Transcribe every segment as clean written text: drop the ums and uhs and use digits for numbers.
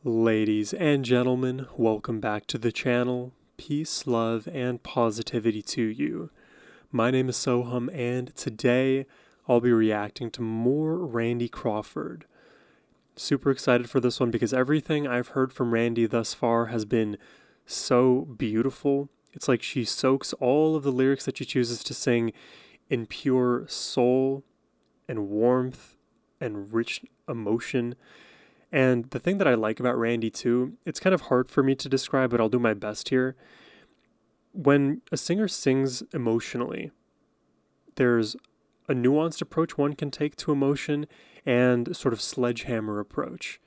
Ladies and gentlemen, welcome back to the channel. Peace, love, and positivity to you. My name is Sohum, and today I'll be reacting to more Randy Crawford. Super excited for this one because everything I've heard from Randy thus far has been so beautiful. It's like she soaks all of the lyrics that she chooses to sing in pure soul and warmth and rich emotion. And the thing that I like about Randy too, it's kind of hard for me to describe, but I'll do my best here. When a singer sings emotionally, there's a nuanced approach one can take to emotion and a sort of sledgehammer approach.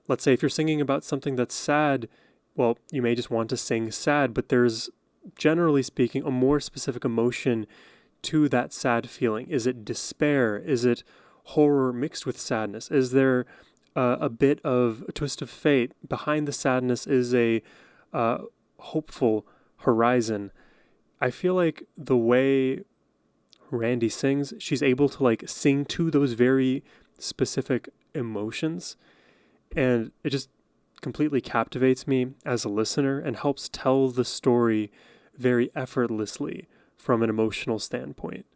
Let's say if you're singing about something that's sad, well, you may just want to sing sad, but there's, generally speaking, a more specific emotion to that sad feeling. Is it despair? Is it horror mixed with sadness? Is there a bit of a twist of fate? Behind the sadness is a hopeful horizon. I feel like the way Randy sings, she's able to sing to those very specific emotions, and it just completely captivates me as a listener and helps tell the story very effortlessly from an emotional standpoint.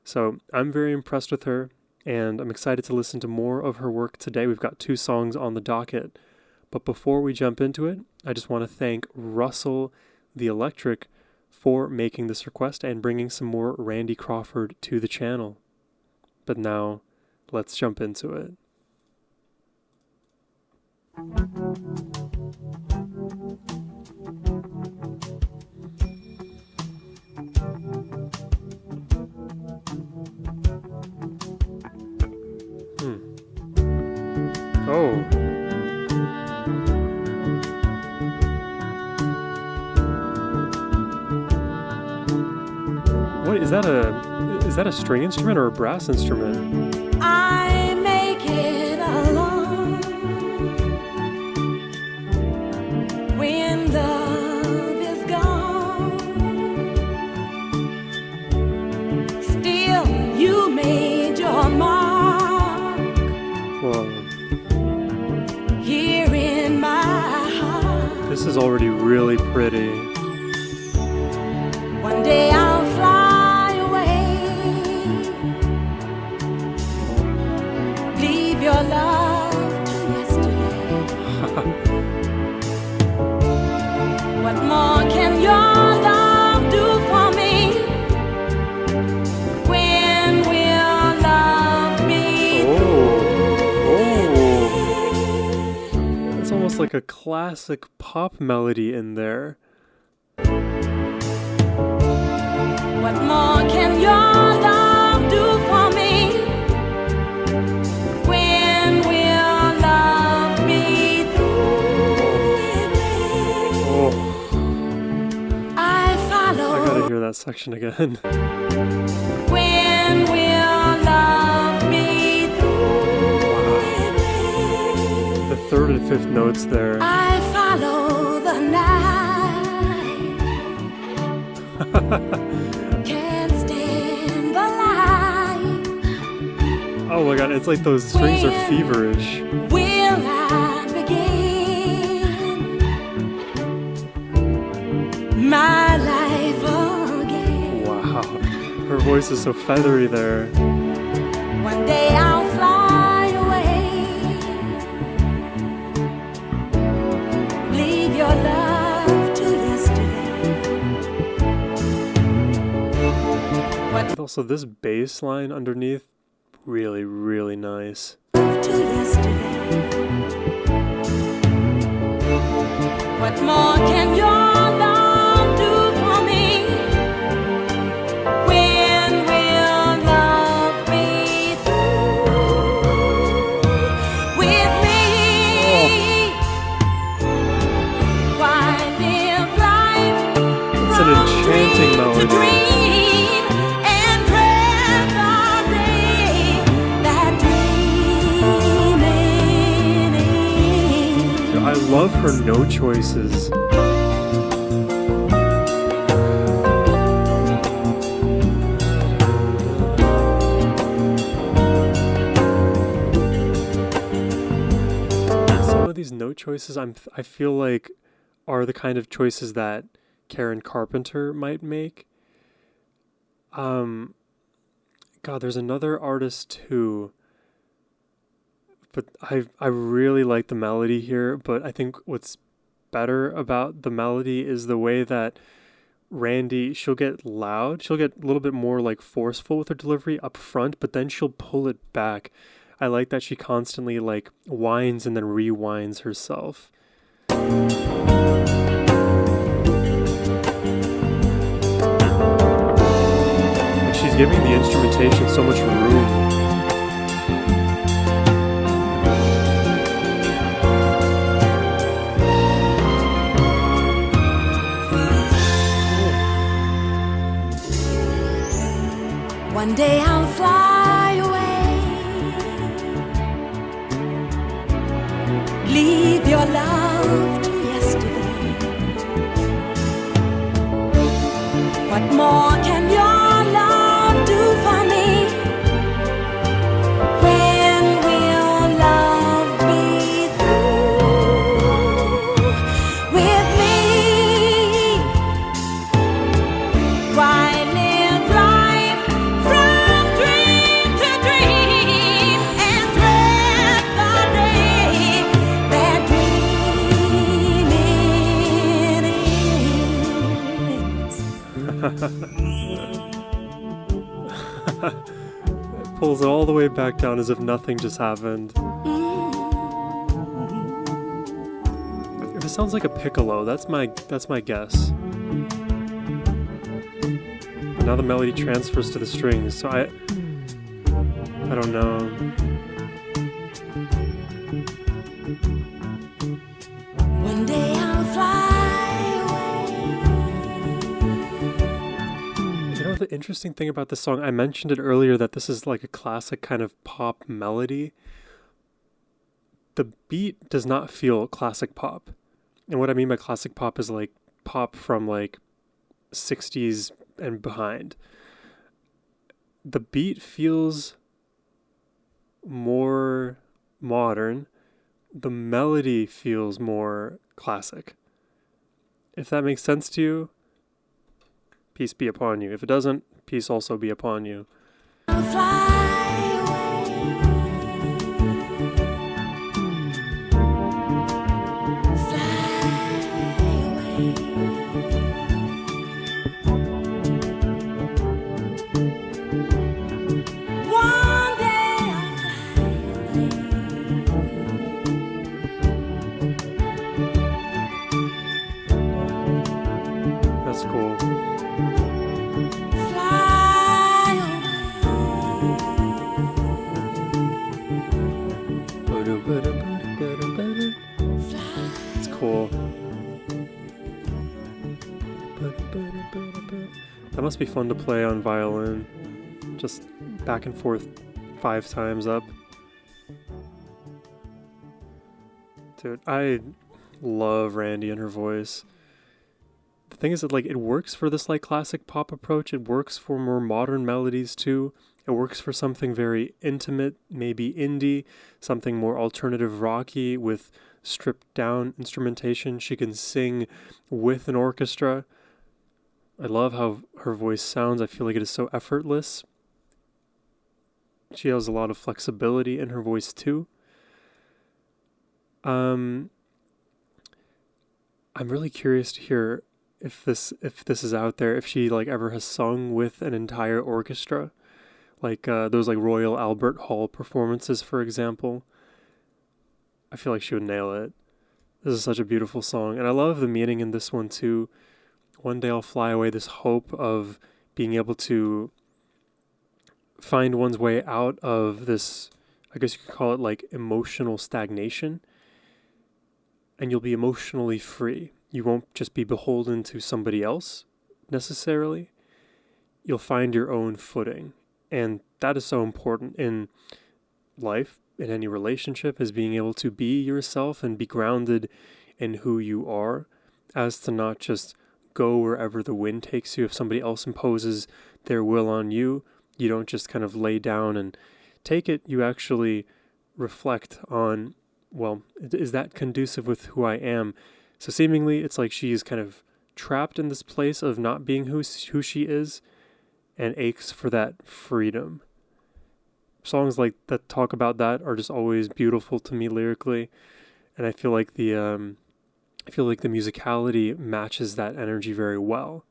So I'm very impressed with her, and I'm excited to listen to more of her work today. We've got 2 songs on the docket. But before we jump into it, I just want to thank Russell the Electric for making this request and bringing some more Randy Crawford to the channel. But now, let's jump into it. Oh. What is that a string instrument or a brass instrument? I make it alone when love is gone. Still you made your mark. Whoa. Here in my heart. This is already really pretty. One day I'll fly away. Leave your love to yesterday. What more can your love do for me? When will love be through? It's almost like a classic pop melody in there. What more can your love do for me? When will love be through? Oh. I follow. I gotta hear that section again. When will love be through? The 3rd and 5th notes there. I follow the night. Can't stand the light. Oh my god, it's like those strings are feverish. Will I begin my life again? Wow, her voice is so feathery there. One day I'll fly away. Leave your love to yesterday. And also this bass line underneath, really, really nice. To yesterday. What more can your love do for me? When will love be through with me? Why live life It's an enchanting melody. to dream and dread the day that dreaming ends? I love her note choices. note choices I feel like are the kind of choices that Karen Carpenter might make. God, there's another artist too, but I really like the melody here, but I think what's better about the melody is the way that Randy, she'll get loud, she'll get a little bit more like forceful with her delivery up front, but then she'll pull it back. I like that she constantly like whines and then rewinds herself. And she's giving the instrumentation so much room. One day I'll fly away, leave your love to yesterday. What more can your love do for me? When will love be through with me? Why live life from dream to dream and dread the day that dreaming ends? Pulls it all the way back down as if nothing just happened. This sounds like a piccolo. That's my guess. And now the melody transfers to the strings, so I don't know. One day I'll fly away. You know, the interesting thing about this song, I mentioned it earlier that this is like a classic kind of pop melody. The beat does not feel classic pop. And what I mean by classic pop is like pop from like 60s and behind. The beat feels more modern. The melody feels more classic. If that makes sense to you, peace be upon you. If it doesn't, peace also be upon you. I'll fly away. Fly away. One day I'll fly away. That's cool. Fly It's cool. That must be fun to play on violin. Just back and forth 5 times up. Dude, I love Randy and her voice. The thing is that like it works for this like classic pop approach. It works for more modern melodies too. It works for something very intimate, maybe indie, something more alternative rocky with stripped down instrumentation. She can sing with an orchestra. I love how her voice sounds. I feel like it is so effortless. She has a lot of flexibility in her voice too. I'm really curious to hear if this is out there, if she like ever has sung with an entire orchestra, like those like Royal Albert Hall performances, for example. I feel like she would nail it. This is such a beautiful song, and I love the meaning in this one too. One day I'll fly away, this hope of being able to find one's way out of this, I guess you could call it like emotional stagnation, and you'll be emotionally free. You won't just be beholden to somebody else necessarily. You'll find your own footing, and that is so important in life, in any relationship, is being able to be yourself and be grounded in who you are, as to not just go wherever the wind takes you. If somebody else imposes their will on you, you don't just kind of lay down and take it. You actually reflect on well, is that conducive with who I am? So seemingly it's like she's kind of trapped in this place of not being who she is and aches for that freedom. Songs like that talk about that are just always beautiful to me lyrically, and I feel like the musicality matches that energy very well.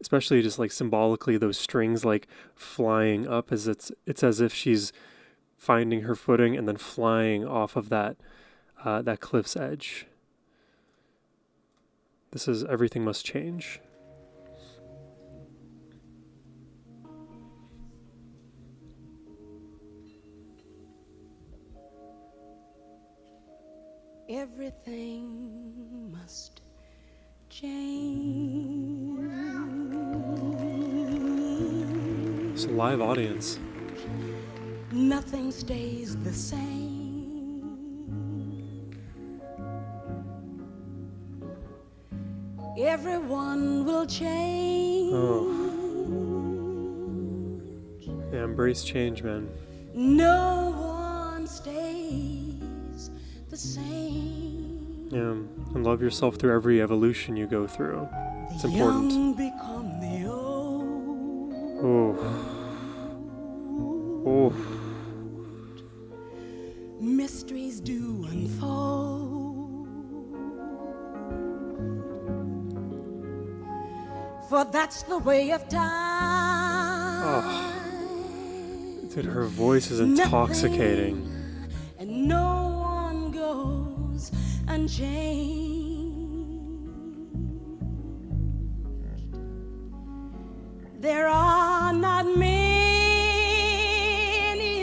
Especially just like symbolically, those strings like flying up as it's as if she's finding her footing and then flying off of that cliff's edge. This is Everything Must Change. Everything must change. It's a live audience. Nothing stays the same. Everyone will change. Oh. Yeah, embrace change, man. No one stays the same. Yeah, and love yourself through every evolution you go through. It's important. The young become the old. Oh. Oh. Mysteries do unfold. For that's the way of time. Oh. Dude, her voice is intoxicating. Nothing, and no one goes unchanged. There are not many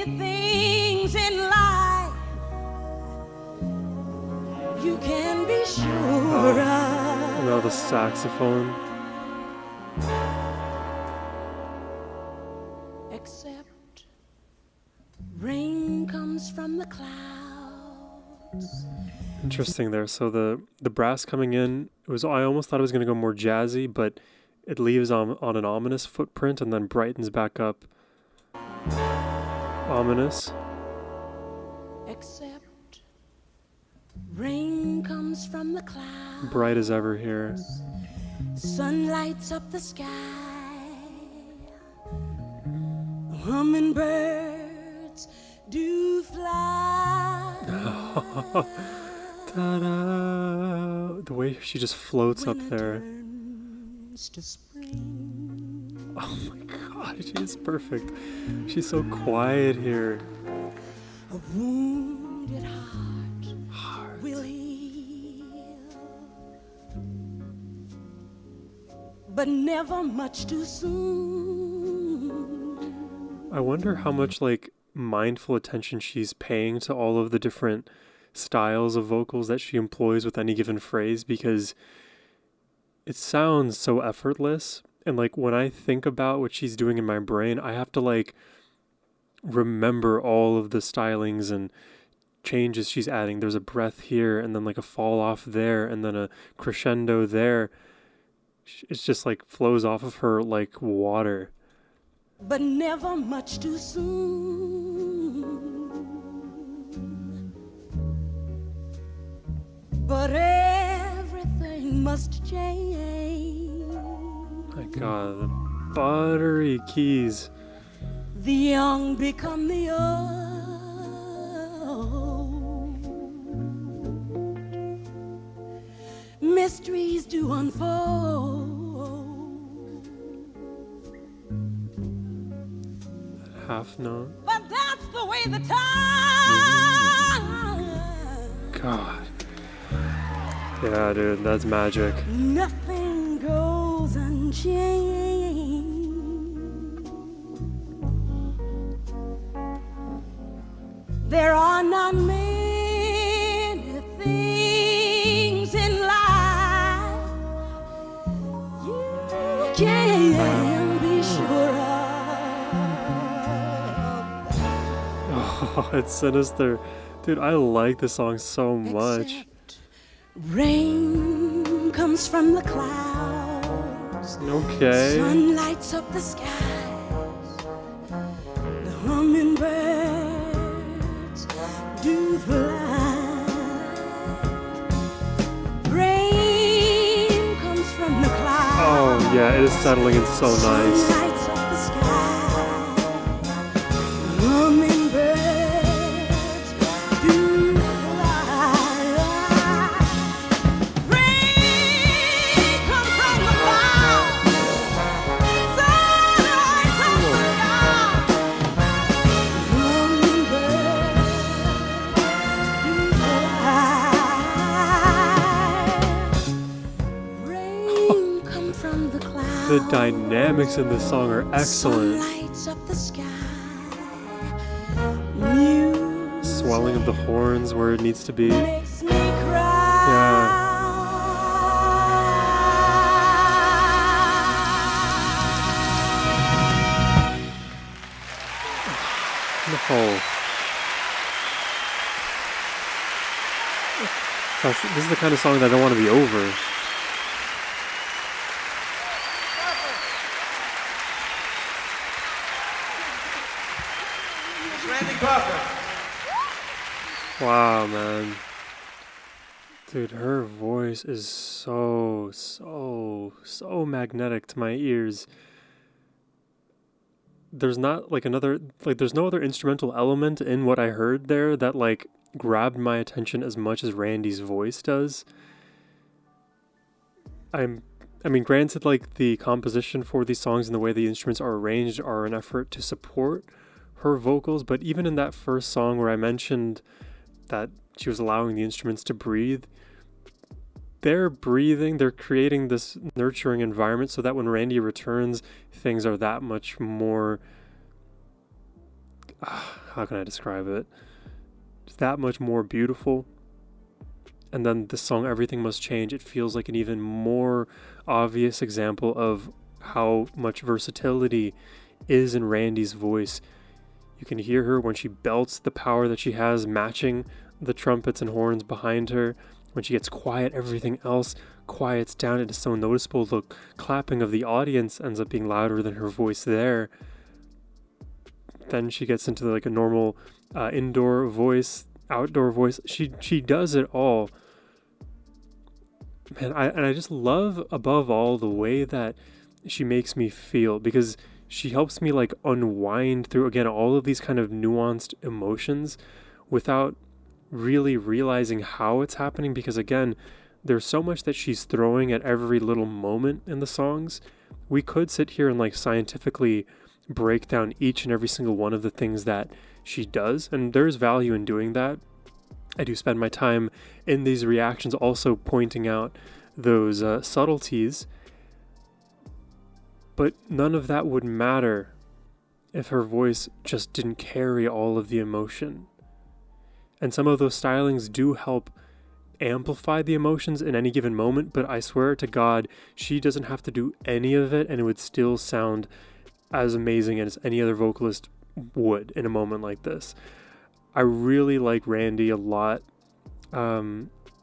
things in life you can be sure of. Now the saxophone. Except rain comes from the clouds. Interesting there. So the brass coming in, I almost thought it was going to go more jazzy, but it leaves on an ominous footprint and then brightens back up. Ominous. Except rain comes from the clouds. Bright as ever here. Sun lights up the sky. Hummingbirds do fly. Ta-da! The way she just floats up there. To spring. Oh my god, she is perfect. She's so quiet here. A wounded heart will heal, but never much too soon. I wonder how much like mindful attention she's paying to all of the different styles of vocals that she employs with any given phrase, because it sounds so effortless. And like when I think about what she's doing in my brain, I have to like remember all of the stylings and changes she's adding. There's a breath here and then like a fall off there and then a crescendo there. It's just like flows off of her like water. But never much too soon. But everything must change. My God, the buttery keys. The young become the old. Mysteries do unfold. Half note. But that's the way the time. God. Yeah, dude, that's magic. Nothing goes unchanged. There are not many things in life you can be sure of. Oh, it's sinister. Dude, I like this song so much. Except rain comes from the clouds. Okay. Sun lights up the skies. The hummingbirds do fly. Yeah, it is settling in so nice. Lights up the sky. Hummingbirds do fly. Rain comes from the clouds. Sunrise up the sky. Hummingbirds do fly. Rain comes from the clouds. The dynamics in this song are excellent. Sun lights up the sky. Music Swelling of the horns where it needs to be. makes me cry. Yeah. Oh. This is the kind of song that I don't want to be over. Crawford. Wow, man. Dude, her voice is so magnetic to my ears. There's not there's no other instrumental element in what I heard there that like grabbed my attention as much as Randy's voice does. I mean, granted, like the composition for these songs and the way the instruments are arranged are an effort to support her vocals, but even in that first song where I mentioned that she was allowing the instruments to breathe, they're creating this nurturing environment so that when Randy returns, things are that much more, how can I describe it? It's that much more beautiful. And then the song Everything Must Change, it feels like an even more obvious example of how much versatility is in Randy's voice. You can hear her when she belts, the power that she has matching the trumpets and horns behind her. When she gets quiet, everything else quiets down. It is so noticeable. The clapping of the audience ends up being louder than her voice there. Then she gets into like a normal indoor voice, outdoor voice. She does it all. Man, I just love above all the way that she makes me feel, because she helps me like unwind through, again, all of these kind of nuanced emotions without really realizing how it's happening, because again, there's so much that she's throwing at every little moment in the songs. We could sit here and like scientifically break down each and every single one of the things that she does, and there's value in doing that. I do spend my time in these reactions also pointing out those subtleties, but none of that would matter if her voice just didn't carry all of the emotion. And some of those stylings do help amplify the emotions in any given moment, but I swear to God, she doesn't have to do any of it, and it would still sound as amazing as any other vocalist would in a moment like this. I really like Randy a lot.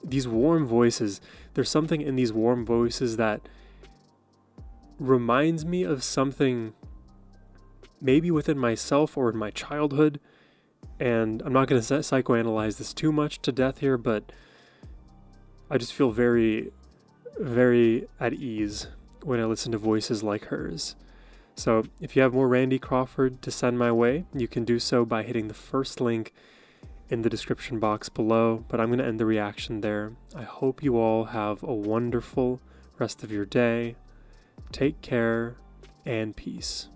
These warm voices, there's something in these warm voices that reminds me of something maybe within myself or in my childhood. And I'm not going to psychoanalyze this too much to death here, but I just feel very, very at ease when I listen to voices like hers. So if you have more Randy Crawford to send my way, you can do so by hitting the first link in the description box below, but I'm going to end the reaction there. I hope you all have a wonderful rest of your day. Take care and peace.